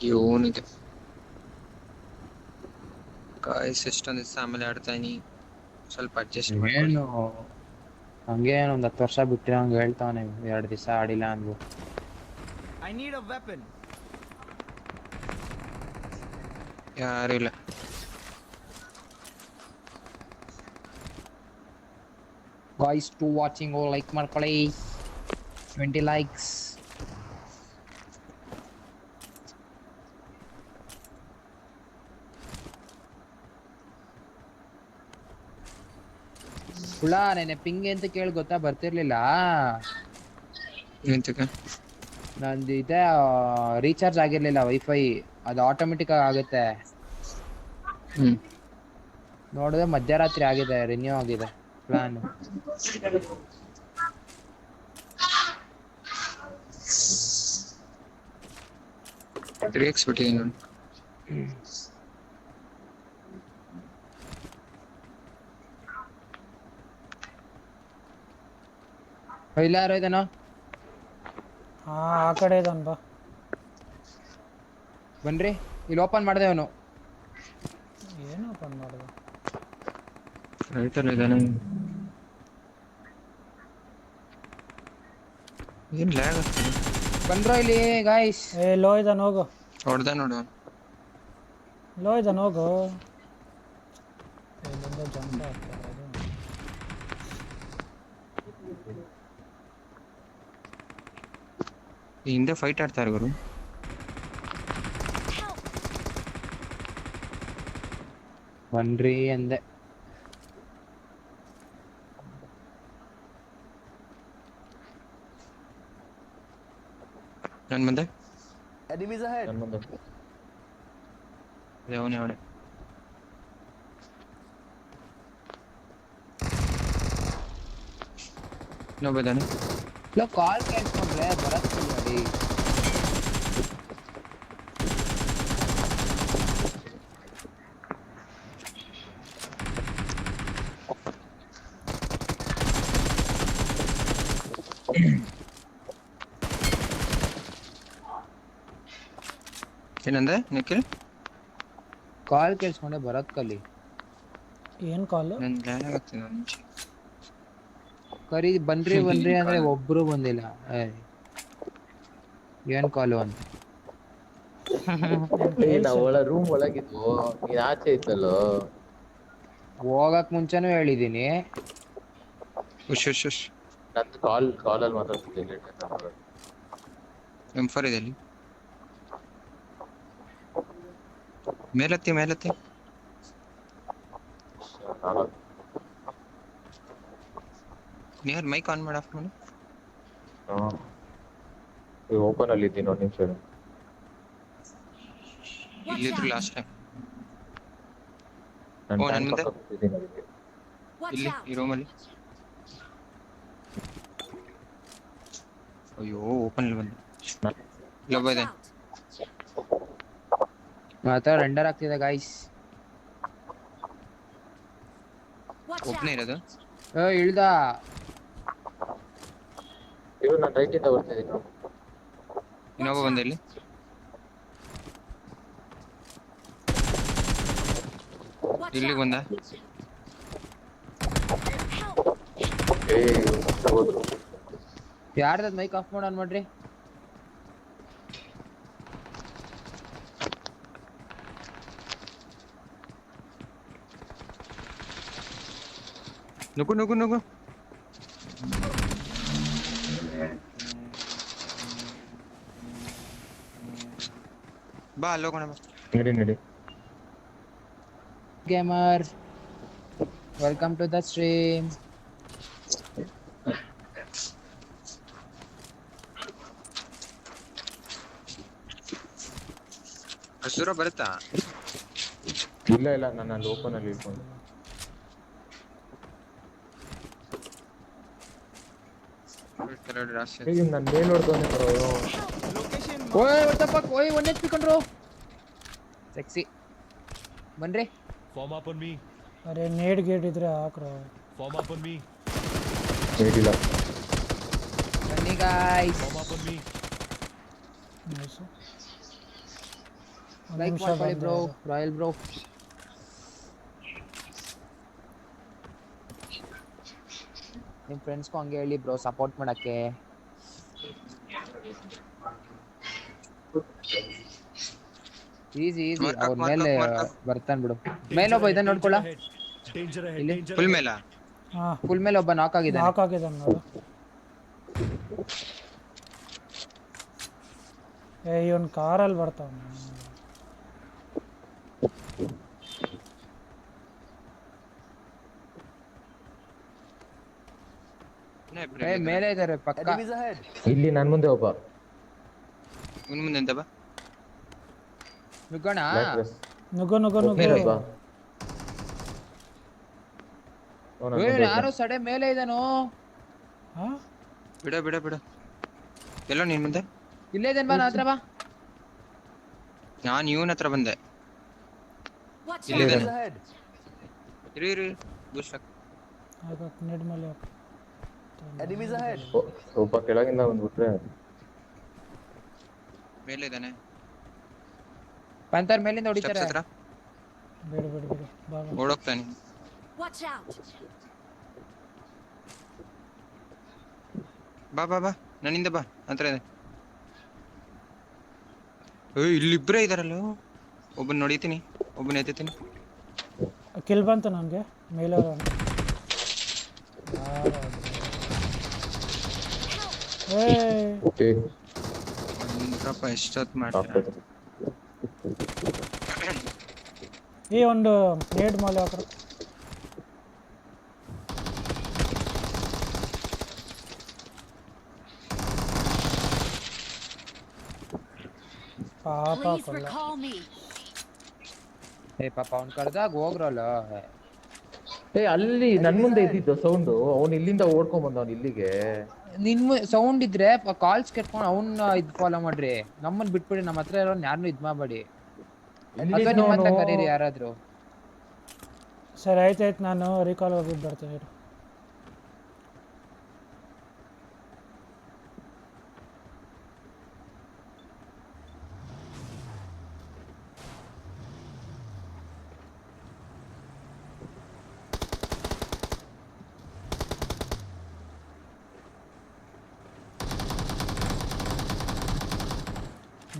ಇವನಿಗೆ ಗಾಯ್ಸ್ ಎಷ್ಟೊಂದು ದಿವಸ ಆಮೇಲೆ ಆಡ್ತಾ ಇದೀನಿ, ಸ್ವಲ್ಪ ಅಡ್ಜಸ್ಟ್ ಮಾಡ್ಕೊಳ್ಳಿ. ಏನು ಹಂಗೆ ಒಂದ್ 10 ವರ್ಷ ಬಿಟ್ಟಿರೋ ಹಂಗೆ ಹೇಳ್ತಾವನೆ 2 ದಿವಸ ಆಡಿಲ್ಲ ಅಂದ್ಬಿಟ್ಟು. I need a weapon. ಯಾರು ಇಲ್ಲ. ಗಾಯ್ಸ್ ಟು ವಾಚಿಂಗ್ ಲೈಕ್ ಮಾಡ್ಕೊಳ್ಳಿ, 20 ಲೈಕ್ಸ್. ಹುಳ ನೆನೆ ಪಿಂಗ್ ಅಂತ ಕೇಳಿ ಗೊತ್ತಾ, ಬರ್ತಿರ್ಲಿಲ್ಲ. ಎಂತಕ್ಕೆ? ನಂದು ಇದೆ ರೀಚಾರ್ಜ್ ಆಗಿರ್ಲಿಲ್ಲ ವೈಫೈ, ಅದು ಆಟೋಮೆಟಿಕ್ ಆಗುತ್ತೆ. ನೋಡಿದ್ರೆ ಮಧ್ಯರಾತ್ರಿ ಆಗಿದೆ, ರಿನ್ಯೂ ಆಗಿದೆ ಪ್ಲಾನ್. ರಿಯಾಕ್ಸ್ ಬಿಟ್ಟಿದ್ದೀನಿ ನಾನು. ಇಲ್ಲ ಯಾರೋ ಇದೇನೋ. ಹಾ ಆ ಕಡೆ ಇದ್ದಾನ ಬಾ. ಬನ್ರಿ, ಇಲ್ಲಿ ಓಪನ್ ಮಾಡಿದೆ ಅವನು. ಏನು ಓಪನ್ ಮಾಡೋದು? ರೈತಲ್ಲಿ ಇದ್ದಾನೆ. ಏನ್ ಲ್ಯಾಗ್ ಆಗ್ತದೆ? ಬಂದ್ರೋ ಇಲ್ಲಿ ಗಾಯ್ಸ್. ಏ ಲೋ ಇದ್ದಾನ ಹೋಗು. ಹೊಡ್ದ ನೋಡು. ಲೋ ಇದ್ದಾನ ಹೋಗು. ಇಲ್ಲಿಂದ ಜಂಪ್ ಆಗ್ತಾರೆ ಅದು. ಈ ಹಿಂದೆ ಫೈಟ್ ಆಡ್ತಾರೆ ಗುರು. ಬನ್ರಿ ಅಂದೆ. ನನ್ ಮುಂದೆ Enemies ahead. ಅವನೇ ಅವನೇ. ಇನ್ನೊಬ್ಬ ಇದ್ದಾನೆ. ಇಲ್ಲ ಕಾಲ್ ಕೇಳ್ಕೊಂಡ್ರೆ ಬರತ್ತಿಲ್ಲ ನೋಡಿ. ಏನಂದೆ ನಿಖಿಲ್? ಕಾಲ್ ಕೇಳಿಸ್ಕೊಂಡೆ ಬರತ್ ಕಲಿ. ಏನು ಕಾಲು? ನನ್ ಲ್ಯಾಗ್ ಆಗ್ತದೆ ಒಂದ್ ನಿಮಿಷ. ಕರಿ ಬನ್ರಿ ಬನ್ರಿ ಅಂದ್ರೆ ಒಬ್ರು ಬಂದಿಲ್ಲ. ಏನ್ ಕಾಲು ಅಂತ. ಒಳ ರೂಮ್ ಒಳಗಿದ್ವು, ನೀನ್ ಆಚೆ ಇದ್ದಲ್ಲೋ. ಹೋಗಕ್ ಮುಂಚೆನೂ ಹೇಳಿದೀನಿ. ಶುಶ್ ನಂದು ಕಾಲಲ್ಲಿ ಮಾತಾಡ್ತಿದ್ದೀನಿ. M4 ಇದೆ ಅಲ್ಲಿ. ಮೇಲತ್ತಿ ನಿಯರ್ ಮೈಕ್ ಆನ್ ಮಾಡಿ ಆಫ್ ಮಾಡಿ. ಓಪನ್ ಅಲ್ಲಿ ಇದ್ದೀನಿ, ಒಂದು ನಿಮಿಷ. ಇಲ್ಲಿದ್ರು ಲಾಸ್ಟ್ ಟೈಮ್. ನಾನು ಓ ನನ್ ಮುಂದೆ ಕೂತಿದ್ದೀನಿ ಅದಕ್ಕೆ. ಇಲ್ಲಿ ಈ ರೂಮಲ್ಲಿ. ಅಯ್ಯೋ ಓಪನ್ ಅಲ್ಲಿ ಬಂದೆ. ಇಲ್ಲೊಬ್ಬ ಇದೆ. ಮಾತ್ರ ರೆಂಡರ್ ಆಗ್ತಿದೆ ಗಾಯ್ಸ್. ಒಬ್ನೇ ಇರೋದು. ಇಳ್ದ. ಇವ್ರು ನಾನು ರೈಟ್ ಇಂದ ಬರ್ತಾ ಇದ್ದೀನಿ. ಇನ್ನೊಬ್ಬ ಬಂದೆ ಇಲ್ಲಿ. ಇಲ್ಲಿಗೆ ಬಂದ. ಯಾರ್ದ ಮೈಕ್ ಆಫ್ ಮಾಡೋಣ ಮಾಡ್ರಿ. ನುಗ್ಗು ಬಾ ಅಲ್ಲೋಗೋಣ ಬಾ. ನಡಿ. Gamer welcome to the stream. ಹಸುರ ಬರುತ್ತಾ? ಇಲ್ಲ ನಾನು ಅಲ್ಲಿ ಓಪನ್ ಅಲ್ಲಿ ಇಟ್ಕೊಂಡು. ನಾನು ಮೇಲ್ ನೋಡ್ತಾನೆ ಬರೋ. ಓಯ್ ವಾಟ್ ದ ಫಕ್, ಓಯ್ 1 HP ಕಂಡ್ರೋ. ಸೆಕ್ಸಿ. ಬನ್ರಿ. Form up on me. ಅರೆ ನೇಡ್ ಗೇಟ್ ಇದ್ರೆ ಹಾಕ್ರೋ. Form up on me. ಹೇಳಿಲ್ಲ. ಬನ್ನಿ guys. Form up on me. Nice. ಒಂದು ಲೈಕ್ ನಿಮಿಷ ಮಾಡ್ಕೊಳ್ಳಿ ಬಂದೆ ಬ್ರೋ ಇರು. Royal bro. ನಿಮ್ಮ ಫ್ರೆಂಡ್ಸ್ಗೂ ಹಂಗೆ ಹೇಳಿ ಬ್ರೋ ಸಪೋರ್ಟ್ ಮಾಡಕ್ಕೆ. ಈಸಿ ಈಸಿ ಮಾರ್ಕ್ ಅವ್ರ ಹಾಕ್, ಮಾರ್ಕ್ ಮೇಲೆ ಹಾಕ್, ಮಾರ್ಕ್ ಹಾಕ್. ಬರ್ತಾನೆ ಬಿಡು. Danger ಮೇಲೊಬ್ಬ ahead, ಇದನ್ನ danger ನೋಡ್ಕೊಳ್ಳ. ahead. Danger ahead, ಇಲ್ಲಿ danger ಫುಲ್ ahead. ಮೇಲ. ಹಾ ಫುಲ್ ಮೇಲೆ ಒಬ್ಬ ನಾಕ್ ಆಗಿದ್ದಾನೆ. ನಾಕ್ ಆಗಿದ್ದಾನೆ ನೋಡು. ಇವನ್ ಕಾರಲ್ಲಿ ಬರ್ತಾವನೆ. ಮೇಲೆ ಇದಾರೆ ಪಕ್ಕ. Enemies ahead. ಇಲ್ಲಿ ನನ್ ಮುಂದೆ ಒಬ್ಬ ಇನ್ ಮುಂದೆ ಎಂತ ಬಾ. ನುಗ್ಗೋಣ. ಬ್ಲಾಕ್ ಡ್ರೆಸ್ ನುಗ್ಗು ನುಗ್ಗು ಒಬ್ಬನೇ ನುಗ್ಗು. ಇರೋದು ಬಾ. ಅವ್ನು ನನ್ ಮುಂದೆ ಯಾರೋ ಒಬ್ನೇ. ಸಡೆ ಮೇಲೆ ಇದಾನೋ. ಹಾ ಬಿಡ ಬಿಡ ಬಿಡ. ಎಲ್ಲೋ ನಿನ್ ಮುಂದೆ. ಇಲ್ಲೇ ಇದೇನ್ ಬಾ, ನನ್ನ ಹತ್ರ ಬಾ. ನಾನು ಇವನ ಹತ್ರ ಬಂದೆ. Watch ಇಲ್ಲಿದ್ದಾನೆ. Enemies ahead. ಇರು ಇರು ಬೂಸ್ಟ್ ಹಾಕ್. ಹಾಕಕ್ ನೆಡ್ ಮೇಲೆ ಹಾಕು. Enemies ahead. ಒಬ್ಬ ಕೆಳಗಿಂದ ಬಂದ್ಬಿಟ್ರೆ ಮೇಲೆ ಇದ್ದಾನೆ. ಪಂತರ್ ಮೇಲಿಂದ ಸ್ಟೆಪ್ಸ್ ಹೊಡಿತಾರೆ. ಹತ್ರ ಬಿಡು ಬಿಡು ಬಿಡು ಬಾ ಬಾ. ಓಡೋಗ್ತಾನೆ. Watch out! ಬಾ ಬಾ ಬಾ ನನ್ನಿಂದ ಬಾ ಹತ್ರ ಇದೆ. ಇಲ್ಲಿಬ್ರೇ ಇದಾರಲ್ಲ. ಒಬ್ಬನ್ ನೋಡಿತೀನಿ, ಒಬ್ಬನ ಎತ್ತೀನಿ. ಕಿಲ್ ಬಂತು ನನಗೆ ಮೇಲೆ ಅವ್ನು. ಓಕೆ ಅಂದ್ರಪ್ಪ ಎಷ್ಟೊತ್ತು ಮಾಡ್ತಾರೆ. ಈ ಒಂದು ನೇಡ್ ಮೇಲೆ ಹಾಕ್ರು. ಪಾಪ Please ಕೊಲ್ಲ. recall me. ಪಾಪ ಅವ್ನ್ ಕರ್ದಾಗ ಹೋಗ್ರಲ್ಲ. ಅಲ್ಲಿ ನನ್ ಮುಂದೆ ಇದ್ದಿದ್ದು ಸೌಂಡ್ ಅವ್ನು ಇಲ್ಲಿಂದ ಓಡ್ಕೊಂಡ್ ಬಂದವನು ಇಲ್ಲಿಗೆ. ನಿನ್ ಸೌಂಡ್ ಇದ್ರೆ ಕಾಲ್ಸ್ ಕೆಟ್ಕೊಂಡು ಅವ್ನ ಇದ್ ಫಾಲೋ ಮಾಡ್ರಿ. ನಮ್ಮನ್ ಬಿಟ್ಬಿಡಿ, ನಮ್ಮ ಹತ್ರ ಇರೋ ಯಾರನ್ನೂ ಇದ್ ಮಾಡಬೇಡಿ. ಅಥವಾ ನಿಮ್ಮ ಹತ್ರ ಕರೀರಿ ಯಾರಾದ್ರೂ. ಸರಿ ಆಯ್ತಾಯ್ತು, ನಾನು ರೀಕಾಲ್ ಹೋಗ್ಬಿಟ್ಟು ಬರ್ತೀನಿ ಇರು.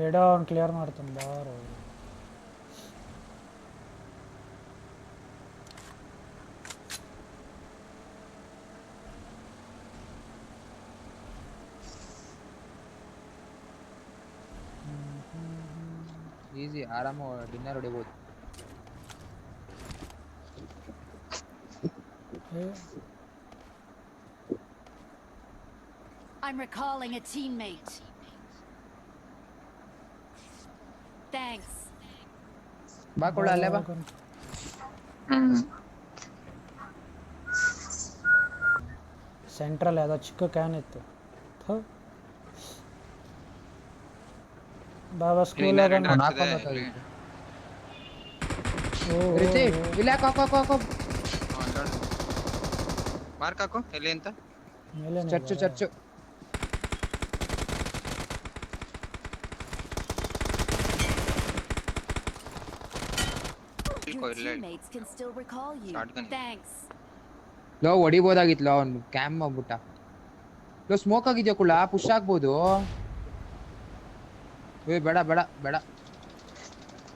ಬೇಡ ಅವ್ನು ಕ್ಲಿಯರ್ ಮಾಡ್ತಾನೆ ಬಾರೋ. ಈಸಿ ಆರಾಮ dinner ಹೊಡಿಬೋದು. I'm recalling a teammate. Thanks. ಬಾ ಕೊಡ ಅಲ್ಲೇ ಬಾ. ಸೆಂಟ್ರಲ್ ಯಾವುದೋ ಚಿಕ್ಕ ಕ್ಯಾನ್ ಇತ್ತು. ಬಾಬಾ ಸ್ಕೂಲ್ ಮಾರ್ಕ್ ಹಾಕು ಎಲ್ಲಿ ಅಂತ. Church church. Your teammates can still recall you. Shotgun. Thanks. ಲೋ ಹೊಡಿಬೋದಾಗಿತ್ಲ ಅವ್ನು ಕ್ಯಾಮ್ ಮಾಡ್ಬಿಟ್ಟ. ಲೋ ಸ್ಮೋಕ್ ಆಗಿದ್ಯಾ ಕುಳ್ಳ, ಪುಷ್ ಆಗ್ಬೋದು. ಬೇಡ ಬೇಡ ಬೇಡ.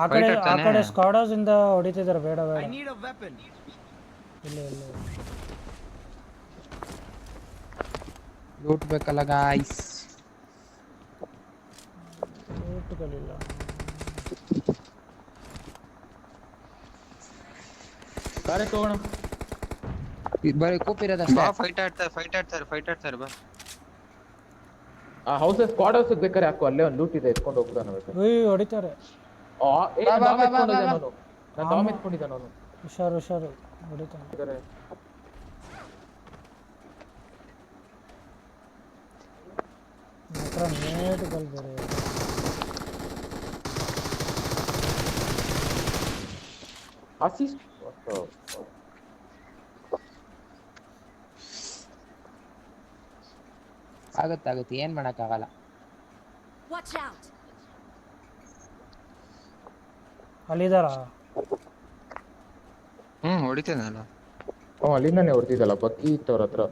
ಆ ಕಡೆ ಸ್ಕ್ವಾಡರ್ಸ್ ಇಂದ ಹೊಡಿತಿದ್ದಾರೆ. ಬೇಡ ಬೇಡ. I need a weapon. ಇಲ್ಲ ಇಲ್ಲ ಲೂಟ್ ಬೇಕಲ್ಲ ಗಾಯ್ಸ್. ಲೂಟ್ಗಳಿಲ್ಲ. ಕಾರೇ ತಗೋಣ. ಬರೀ ಕೂಪಿರೋದಷ್ಟೇ. ಫೈಟ್ ಆಡ್ತಾರೆ ಬಾ. ಆ ಹೌಸ್ ಸ್ಕ್ವಾಡ್ ಹೌಸ್ ಬೇಕಾರೆ ಹಾಕು, ಅಲ್ಲೇ ಒಂದು ಲೂಟ್ ಇದೆ, ಎತ್ಕೊಂಡು ಹೋಗ್ತಾನೆ. ಹೊಡಿತಾರೆ. ನಾನು ಡಾಮ್ ಎತ್ಕೊಂಡಿದ್ದಾನ ಅವನು. ಹುಷಾರು ಹೊಡಿತಾನೆ. ಮಾತ್ರ ನೇಟ್ಗಳು ಬೇರೆ. ಅಸಿಸ್ಟ್ ಆಗತ್ತೆ ಏನ್ ಮಾಡಕ್ಕಾಗಲ್ಲ. Watch out! ಅಲ್ಲಿದಾರಾ? ಹೊಡಿತೇನಲ್ಲ. ಅಲ್ಲಿಂದಾನೆ ಹೊಡ್ತಿದ್ದಲ್ಲ ಬಕ್ಕಿ ಇತ್ತು ಅವ್ರ ಹತ್ರ.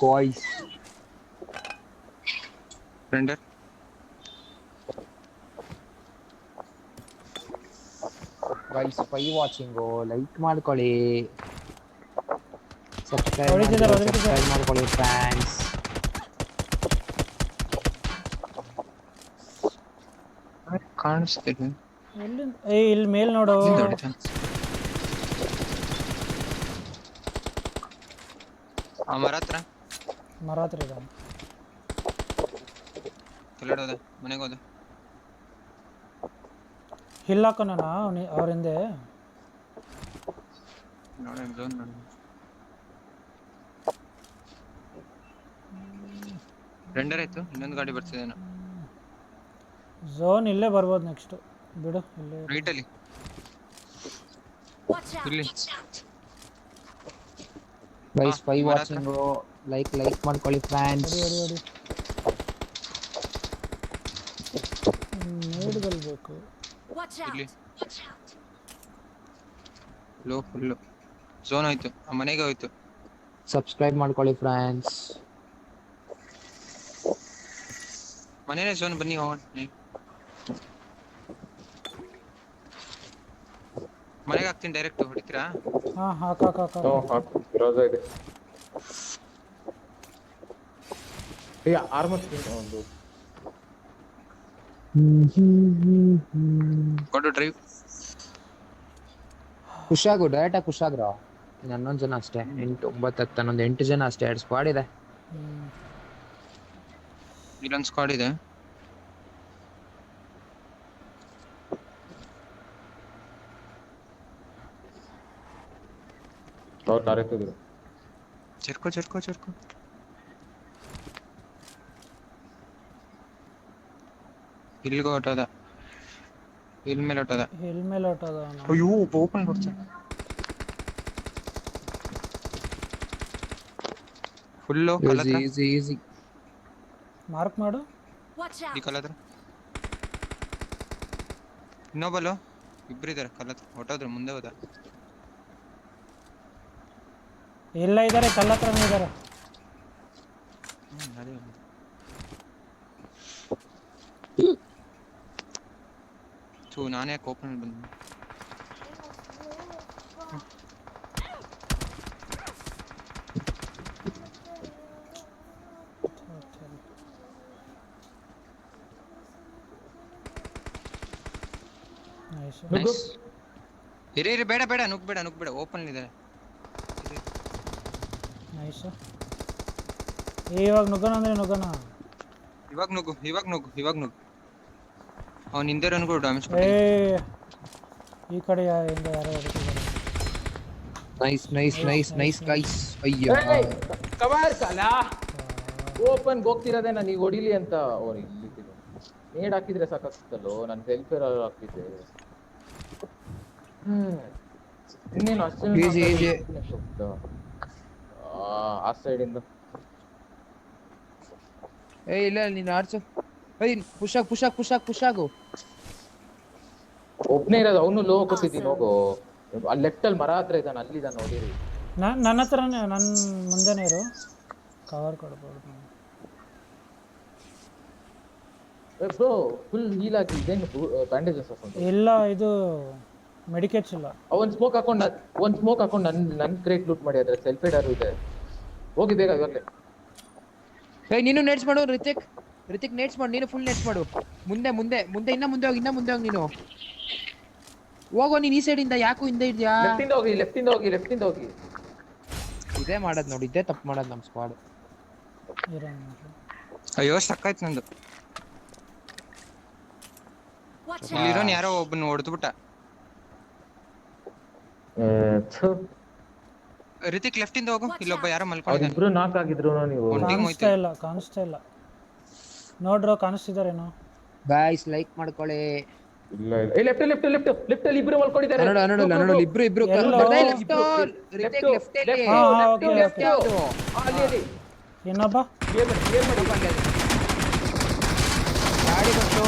ಗಾಯ್ಸ್ ಫ್ರೆಂಡರ್ ಗೈಸ್ 5 ವಾಚಿಂಗು ಲೈಕ್ ಮಾಡ್ಕೊಳ್ಳಿ, ಸಬ್ಸ್ಕ್ರೈಬ್ ಹೊಡಿತಿದ್ದಾರೆ. ಮಾಡ್ಕೊಳ್ಳಿ ಫ್ರೆಂಡ್ಸ್. ಕಾಣಿಸ್ತಿಲ್ಲ. ಎಲ್ಲಿ? ಇಲ್ಲಿ ಮೇಲ್ ನೋಡು. ಹೊಡಿತಾನೆ ಆ ಮರ ಹತ್ರ. ಮರ ಹತ್ರ ಇದ್ದಾನೆ. ಕೆಳಗಡೆ ಹೋದ, ಮನೆಗೆ ಹೋದ. ಹಿಲ್ ಹಾಕೋಣ ಅವ್ರ ಹಿಂದೆ. ನೋಡಿ ಝೋನ್ ನೋಡಿ. ರೆಂಡರ್ ಆಯ್ತು, ಇನ್ನೊಂದು ಗಾಡಿ ಬರ್ತಿದ್ದೇನೆ. ಝೋನ್ ಇಲ್ಲೇ ಬರ್ಬೋದು ನೆಕ್ಸ್ಟ್. ಬಿಡು ಇಲ್ಲೇ. ರೈಟಲ್ಲಿ Watch out. ಇಲ್ಲಿ. ಗೈಸ್ 5 ಮರ ಹತ್ರ. ವಾಚಿಂಗು ಲೈಕ್ ಮಾಡ್ಕೊಳ್ಳಿ ಫ್ರೆಂಡ್ಸ್. ಹೊಡಿ ಹೊಡಿ ಹೊಡಿ. ಮೇಡ್ಗಳು ಬೇಕು. Watch ಇಲ್ಲಿ out. ಲೋ ಫುಲ್ಲು ಝೋನ್ ಆಯ್ತು, ಆ ಮನೆಗೆ ಹೋಯ್ತು. ಸಬ್ಸ್ಕ್ರೈಬ್ ಮಾಡ್ಕೊಳ್ಳಿ ಫ್ರೆಂಡ್ಸ್. ಮನೇನೆ ಝೋನ್, ಬನ್ನಿ ಹೋಗೋಣ. ಮನೆಗೆ ಹಾಕ್ತೀನಿ ಡೈರೆಕ್ಟ್, ಹೊಡಿತೀರಾ? ಹಾ ಹಾಕ ರೋಜಾ ಇದೆ. ಆರ್ಮರ್ ಒಂದು ಕೊಡು ಡ್ರೈವ್. ಖುಷಾಗು ಡೈರೆಕ್ಟಾಗಿ ಖುಷಾಗ್ರ. ಇನ್ನು 11 ಜನ ಅಷ್ಟೇ, 8 9 10 11 8 ಜನ ಅಷ್ಟೇ. 2 ಸ್ಕ್ವಾಡ್ ಇದೆ. ಇಲ್ಲೊಂದು ಸ್ಕ್ವಾಡ್ ಇದೆ. ಅವ್ರು ತಾರೆತ್ತಿದ್ರು. ಚರ್ಕೋ ಇಲ್ಲಿಗೆ ಹೊಟ್ಟೋದ, ಇಲ್ಲಿ ಮೇಲೆ ಹೊಟ್ಟೋದ. ಹಿಲ್ ಮೇಲೆ ಹೊಟ್ಟದ. ಅಯ್ಯೋ ಓಪನ್ ಕೊಡ್ತಾನೆ ಫುಲ್ಲು. ಈಸಿ ಮಾರ್ಕ್ ಮಾಡು. Watch out. ಈ ಕಲ್ಲತ್ರ ಇನ್ನೊಬ್ಬಲು ಇಬ್ಬರಿದ್ದಾರೆ. ಕಲ್ಲತ್ರ ಹೊಟ್ಟೋದ್ರು, ಮುಂದೆ ಹೋದ. ಇಲ್ಲ ಇದಾರೆ, ಕಲ್ಲತ್ರನೇ ಇದಾರೆ. ಅದೇ ನಾನೇ ಓಪನ್ ಬಂದ. ನೈಸ್. ಇರಿ ಬೇಡ ನುಗ್ಬೇಡ ಓಪನ್ ಇದೆ. ನೈಸ್. ಇವಾಗ ನುಗ್ಗೋಣ ಅಂದ್ರೆ ನುಗ್ಗೋಣ. ಇವಾಗ ನುಗ್ಗು. ಅವ್ನು ಹಿಂದೆ ರನ್ಗಳು ಡ್ಯಾಮೇಜ್ ಏ ಈ ಕಡೆ ಇಂದ ಯಾರೋ ಹೊಡಿತಿದ್ದಾರೆ. Nice guys. ಅಯ್ಯೋ ಕವರ್ ಸಾಲ ಓಪನ್ ಹೋಗ್ತಿರೋದೇ ನಾನು ಈಗ ಹೊಡಿಲಿ ಅಂತ ಅವ್ರಿಗೆ ನೇಡ್ ಹಾಕಿದ್ರೆ ಸಾಕಾಗ್ತಲ್ಲೋ. ನಾನು ಹೆಲ್ಪರ್ ಹಾಕ್ತಿದ್ದೆ. ಇನ್ನೇನು Easy. ಆ ಸೈಡ್ ಇಂದ ಇಲ್ಲ ನೀನು ಆಡ್ಸು. ಪುಷಾಗು. ಒಬ್ನೇ ಇರೋದು, ಅವನು ಲೋ ಕೊಟ್ಟಿದ್ದೀನಿ. ಹೋಗು ಅಲ್ಲಿ ಲೆಫ್ಟ್ ಅಲ್ಲಿ ಮರ ಹತ್ರ ಇದ್ದಾನೆ, ಅಲ್ಲಿದ್ದಾನೆ ನೋಡಿರಿ. ನನ್ನ ಹತ್ರನೇ, ನನ್ನ ಮುಂದೆನೇ ಇರು. ಕವರ್ ಕೊಡ್ಬೋದು. ಬ್ರೋ ಫುಲ್ ಹೀಲ್ ಆಗಿ ಇದೇನು ಬ್ಯಾಂಡೇಜಸ್ ಹಾಕೊಂಡು. ಇಲ್ಲ ಇದು ಮೆಡಿಕೇಟ್ಸ್ ಇಲ್ಲ. ಒಂದ್ ಸ್ಮೋಕ್ ಹಾಕೊಂಡು ನನ್ ಕ್ರೇಟ್ ಲೂಟ್ ಮಾಡಿ. ಅದ್ರ ಸೆಲ್ಫೇಡರ್ ಇದೆ. ಹೋಗಿ ಬೇಗ ಇವಾಗಲೇ. ನೀನು ನೆಟ್ಸ್ ಮಾಡು ರಿತಿಕ್ ನೆಟ್ಸ್ ಮಾಡು. ನೀನು ಫುಲ್ ನೆಟ್ಸ್ ಮಾಡು. ಮುಂದೆ ಇನ್ನ ಮುಂದೆ ಹೋಗಿ ನೀನು ಹೋಗೋ. ನೀನ್ ಈ ಸೈಡ್ ಇಂದ ಯಾಕೋ ಹಿಂದೆ ಇದ್ಯಾ? ಲೆಫ್ಟಿಂದ ಹೋಗಿ. ಇದೇ ಮಾಡೋದು ನೋಡಿ, ಇದೇ ತಪ್ಪು ಮಾಡೋದು ನಮ್ಮ ಸ್ಕ್ವಾಡ್. ಅಯ್ಯೋ ಸ್ಟಕ್ ಆಯ್ತು ನಂದು. Watch out. ಇಲ್ಲಿರೋನ್ ಯಾರೋ ಒಬ್ಬನ ಹೊಡೆದ್ಬಿಟ್ಟ. ರಿತಿಕ್ ಲೆಫ್ಟ್ ಇಂದ ಹೋಗು. ಇಲ್ಲೊಬ್ಬ ಯಾರೋ ಮಲ್ಕೊಂಡಿದ್ದಾನೆ. ಇಬ್ರು ನಾಕ್ ಆಗಿದ್ರು ನೀವು. ಕಾಣಿಸ್ತಾ ಇಲ್ಲ. ನೋಡ್ರೋ ಕಾಣಿಸ್ತಿದಾರೇನೋ. ಗೈಸ್ ಲೈಕ್ ಮಾಡ್ಕೊಳ್ಳಿ. ಇಲ್ಲ ಲೆಫ್ಟ್ ಅಲ್ಲಿ ಇಬ್ರು ಮಲ್ಕೊಂಡಿದ್ದಾರೆ. ನೋಡು ಇಬ್ರು ಎಲ್ಲೋ? ಲೆಫ್ಟ್ ಇನ್ನೊಬ್ಬ ಗಾಡಿ ಬಂತು